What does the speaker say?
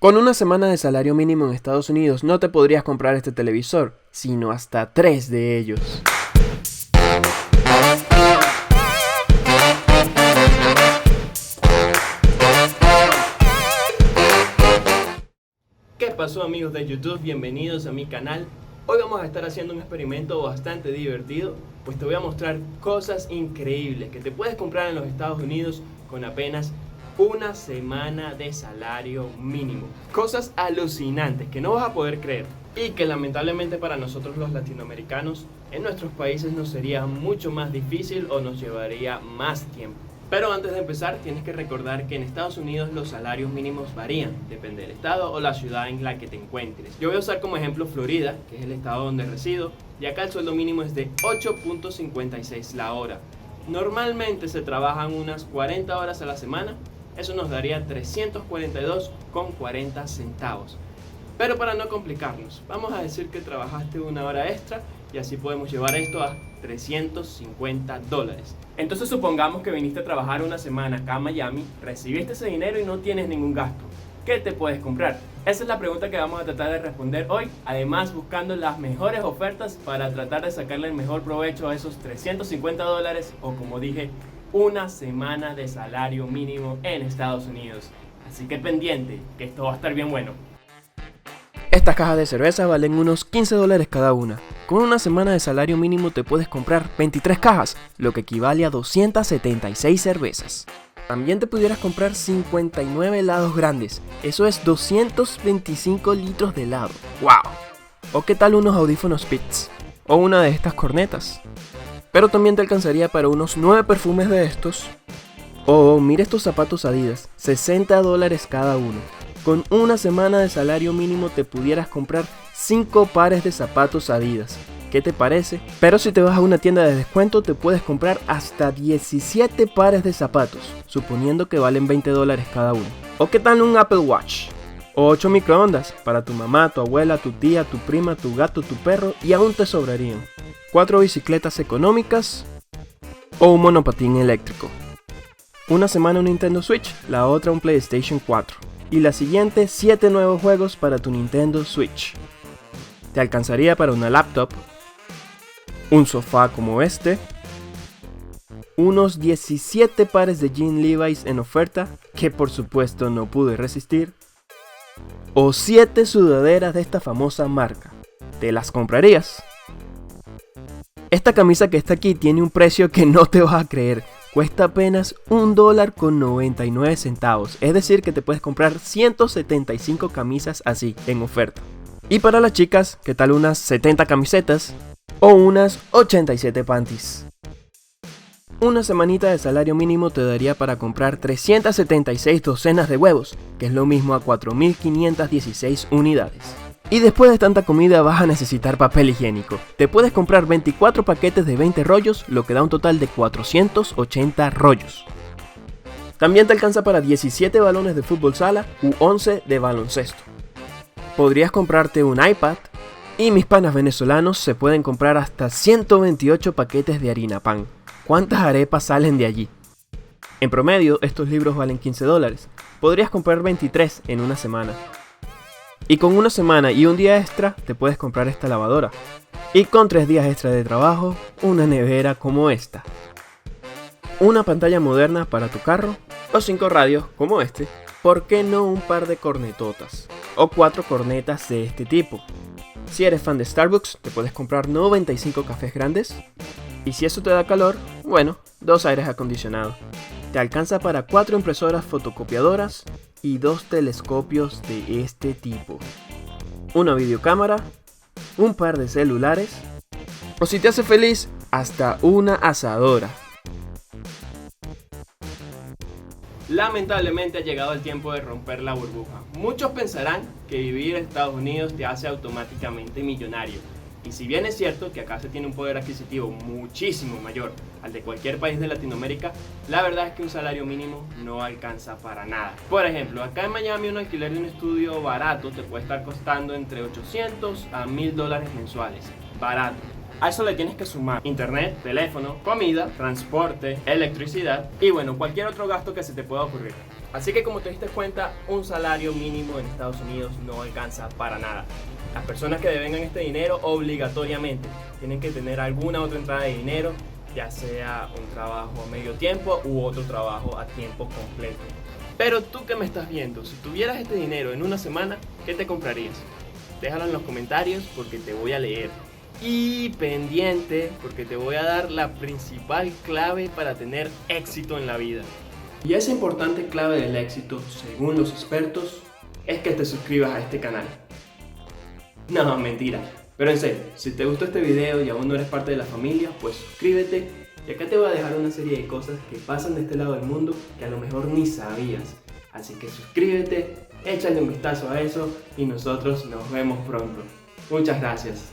Con una semana de salario mínimo en Estados Unidos no te podrías comprar este televisor, sino hasta 3 de ellos. ¿Qué pasó, amigos de YouTube? Bienvenidos a mi canal. Hoy vamos a estar haciendo un experimento bastante divertido, pues te voy a mostrar cosas increíbles que te puedes comprar en los Estados Unidos con apenas una semana de salario mínimo. Cosas alucinantes que no vas a poder creer y que lamentablemente para nosotros los latinoamericanos en nuestros países nos sería mucho más difícil o nos llevaría más tiempo. Pero antes de empezar tienes que recordar que en Estados Unidos los salarios mínimos varían, depende del estado o la ciudad en la que te encuentres. Yo voy a usar como ejemplo Florida, que es el estado donde resido, y acá el sueldo mínimo es de 8.56 la hora. Normalmente se trabajan unas 40 horas a la semana. Eso nos daría 342,40 centavos. Pero para no complicarnos, vamos a decir que trabajaste una hora extra y así podemos llevar esto a $350. Entonces supongamos que viniste a trabajar una semana acá a Miami, recibiste ese dinero y no tienes ningún gasto. ¿Qué te puedes comprar? Esa es la pregunta que vamos a tratar de responder hoy, además buscando las mejores ofertas para tratar de sacarle el mejor provecho a esos $350 o, como dije, una semana de salario mínimo en Estados Unidos. Así que pendiente, que esto va a estar bien bueno. Estas cajas de cerveza valen unos $15 cada una. Con una semana de salario mínimo te puedes comprar 23 cajas, lo que equivale a 276 cervezas. También te pudieras comprar 59 helados grandes, eso es 225 litros de helado. ¡Wow! ¿O qué tal unos audífonos Beats? ¿O una de estas cornetas? Pero también te alcanzaría para unos 9 perfumes de estos. O mira estos zapatos Adidas, $60 cada uno. Con una semana de salario mínimo te pudieras comprar 5 pares de zapatos Adidas. ¿Qué te parece? Pero si te vas a una tienda de descuento te puedes comprar hasta 17 pares de zapatos, suponiendo que valen $20 cada uno. ¿O qué tal un Apple Watch? O 8 microondas para tu mamá, tu abuela, tu tía, tu prima, tu gato, tu perro, y aún te sobrarían 4 bicicletas económicas o un monopatín eléctrico. Una semana un Nintendo Switch, la otra un PlayStation 4 y la siguiente 7 nuevos juegos para tu Nintendo Switch. Te alcanzaría para una laptop, un sofá como este, unos 17 pares de jeans Levi's en oferta, que por supuesto no pude resistir, o 7 sudaderas de esta famosa marca. ¿Te las comprarías? Esta camisa que está aquí tiene un precio que no te vas a creer. Cuesta apenas $1.99, es decir que te puedes comprar 175 camisas así en oferta. Y para las chicas, ¿qué tal unas 70 camisetas o unas 87 panties? Una semanita de salario mínimo te daría para comprar 376 docenas de huevos, que es lo mismo a 4.516 unidades. Y después de tanta comida vas a necesitar papel higiénico. Te puedes comprar 24 paquetes de 20 rollos, lo que da un total de 480 rollos. También te alcanza para 17 balones de fútbol sala u 11 de baloncesto. Podrías comprarte un iPad y mis panas venezolanos se pueden comprar hasta 128 paquetes de harina pan. ¿Cuántas arepas salen de allí? En promedio estos libros valen $15. Podrías comprar 23 en una semana. Y con una semana y un día extra te puedes comprar esta lavadora. Y con 3 días extra de trabajo, una nevera como esta. Una pantalla moderna para tu carro o 5 radios como este. ¿Por qué no un par de cornetotas? O 4 cornetas de este tipo. Si eres fan de Starbucks, te puedes comprar 95 cafés grandes. Y si eso te da calor, bueno, 2 aires acondicionados. Te alcanza para 4 impresoras fotocopiadoras y 2 telescopios de este tipo. Una videocámara, un par de celulares, o si te hace feliz, hasta una asadora. Lamentablemente ha llegado el tiempo de romper la burbuja. Muchos pensarán que vivir en Estados Unidos te hace automáticamente millonario. Y si bien es cierto que acá se tiene un poder adquisitivo muchísimo mayor al de cualquier país de Latinoamérica, la verdad es que un salario mínimo no alcanza para nada. Por ejemplo, acá en Miami un alquiler de un estudio barato te puede estar costando entre $800 a $1.000 mensuales. Barato. A eso le tienes que sumar internet, teléfono, comida, transporte, electricidad y bueno, cualquier otro gasto que se te pueda ocurrir. Así que como te diste cuenta, un salario mínimo en Estados Unidos no alcanza para nada. Las personas que devengan este dinero obligatoriamente tienen que tener alguna otra entrada de dinero, ya sea un trabajo a medio tiempo u otro trabajo a tiempo completo. Pero tú que me estás viendo, si tuvieras este dinero en una semana, ¿qué te comprarías? Déjalo en los comentarios porque te voy a leer. Y pendiente porque te voy a dar la principal clave para tener éxito en la vida. Y esa importante clave del éxito, según los expertos, es que te suscribas a este canal. No, mentira. Pero en serio, si te gustó este video y aún no eres parte de la familia, pues suscríbete. Y acá te voy a dejar una serie de cosas que pasan de este lado del mundo que a lo mejor ni sabías. Así que suscríbete, échale un vistazo a eso y nosotros nos vemos pronto. Muchas gracias.